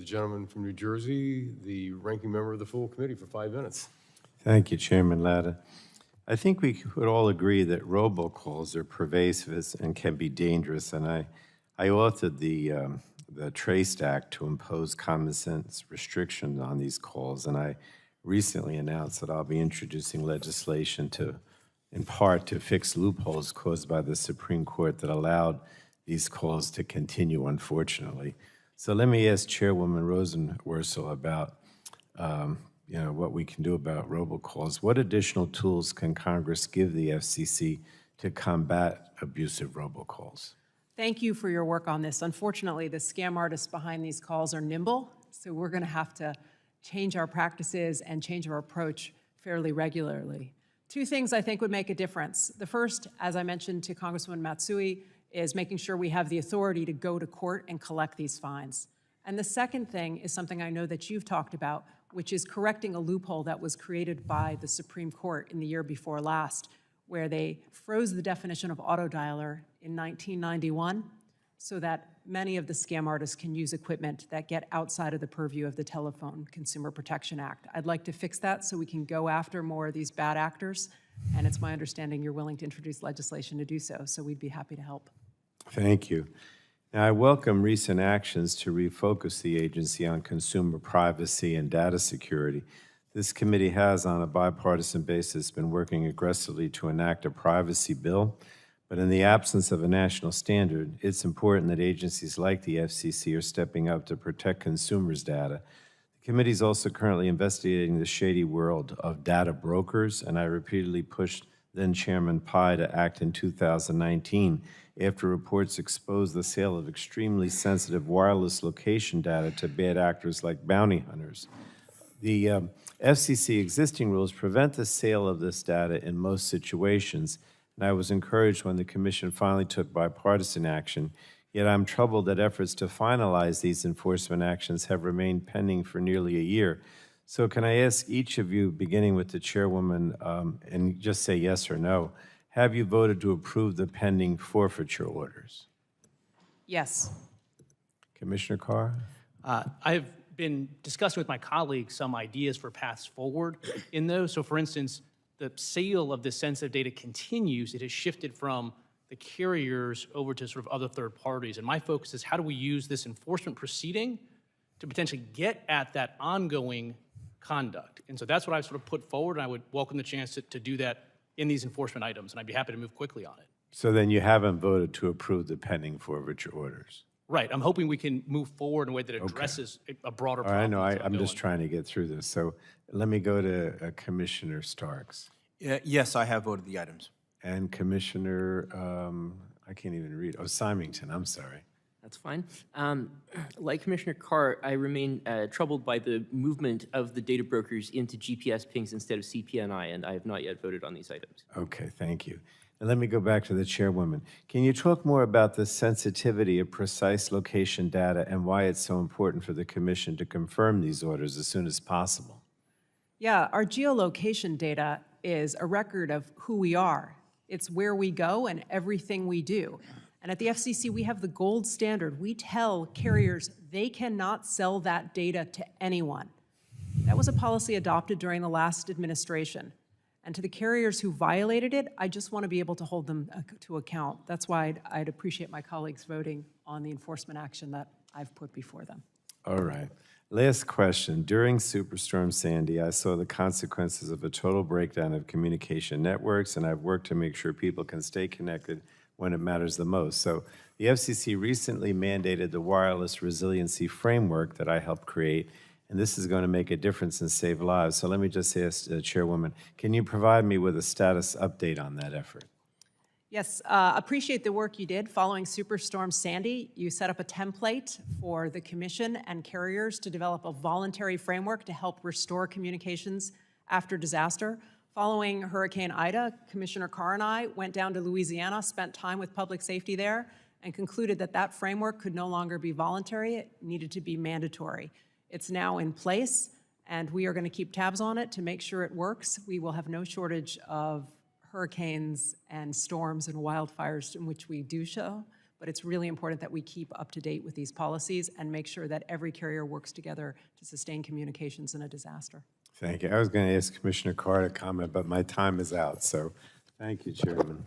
gentleman from New Jersey, the ranking member of the full committee, for 5 minutes. Thank you, Chairman Latta. I think we would all agree that robocalls are pervasive and can be dangerous, and I authored the Traced Act to impose common sense restrictions on these calls, and I recently announced that I'll be introducing legislation in part to fix loopholes caused by the Supreme Court that allowed these calls to continue, unfortunately. So let me ask Chairwoman Rosenworcel about what we can do about robocalls. What additional tools can Congress give the FCC to combat abusive robocalls? Thank you for your work on this. Unfortunately, the scam artists behind these calls are nimble, so we're going to have to change our practices and change our approach fairly regularly. Two things I think would make a difference. The first, as I mentioned to Congresswoman Matsui, is making sure we have the authority to go to court and collect these fines. And the second thing is something I know that you've talked about, which is correcting a loophole that was created by the Supreme Court in the year before last, where they froze the definition of autodialer in 1991 so that many of the scam artists can use equipment that get outside of the purview of the Telephone Consumer Protection Act. I'd like to fix that so we can go after more of these bad actors, and it's my understanding you're willing to introduce legislation to do so, so we'd be happy to help. Thank you. Now, I welcome recent actions to refocus the agency on consumer privacy and data security. This committee has, on a bipartisan basis, been working aggressively to enact a privacy bill, but in the absence of a national standard, it's important that agencies like the FCC are stepping up to protect consumers' data. The committee is also currently investigating the shady world of data brokers, and I repeatedly pushed then-Chairman Pai to act in 2019 after reports exposed the sale of extremely sensitive wireless location data to bad actors like bounty hunters. The FCC existing rules prevent the sale of this data in most situations, and I was encouraged when the Commission finally took bipartisan action, yet I'm troubled that efforts to finalize these enforcement actions have remained pending for nearly a year. So can I ask each of you, beginning with the Chairwoman, and just say yes or no, have you voted to approve the pending forfeiture orders? Yes. Commissioner Carr? I've been discussing with my colleagues some ideas for paths forward in those. So for instance, the sale of this sensitive data continues. It has shifted from the carriers over to sort of other third parties. And my focus is how do we use this enforcement proceeding to potentially get at that ongoing conduct? And so that's what I've sort of put forward, and I would welcome the chance to do that in these enforcement items, and I'd be happy to move quickly on it. So then you haven't voted to approve the pending forfeiture orders? Right. I'm hoping we can move forward in a way that addresses a broader problem. I know. I'm just trying to get through this. So let me go to Commissioner Starks. Yes, I have voted the items. And Commissioner, I can't even read. Oh, Symington, I'm sorry. That's fine. Like Commissioner Carr, I remain troubled by the movement of the data brokers into GPS pings instead of CPNI, and I have not yet voted on these items. Okay, thank you. And let me go back to the Chairwoman. Can you talk more about the sensitivity of precise location data and why it's so important for the Commission to confirm these orders as soon as possible? Yeah, our geolocation data is a record of who we are. It's where we go and everything we do. And at the FCC, we have the gold standard. We tell carriers they cannot sell that data to anyone. That was a policy adopted during the last administration. And to the carriers who violated it, I just want to be able to hold them to account. That's why I'd appreciate my colleagues voting on the enforcement action that I've put before them. All right. Last question. During Superstorm Sandy, I saw the consequences of a total breakdown of communication networks, and I've worked to make sure people can stay connected when it matters the most. So the FCC recently mandated the wireless resiliency framework that I helped create, and this is going to make a difference and save lives. So let me just ask Chairwoman, can you provide me with a status update on that effort? Yes, appreciate the work you did following Superstorm Sandy. You set up a template for the Commission and carriers to develop a voluntary framework to help restore communications after disaster. Following Hurricane Ida, Commissioner Carr and I went down to Louisiana, spent time with public safety there, and concluded that that framework could no longer be voluntary. It needed to be mandatory. It's now in place, and we are going to keep tabs on it to make sure it works. We will have no shortage of hurricanes and storms and wildfires in which we do so, but it's really important that we keep up to date with these policies and make sure that every carrier works together to sustain communications in a disaster. Thank you. I was going to ask Commissioner Carr to comment, but my time is out, so thank you, Chairman.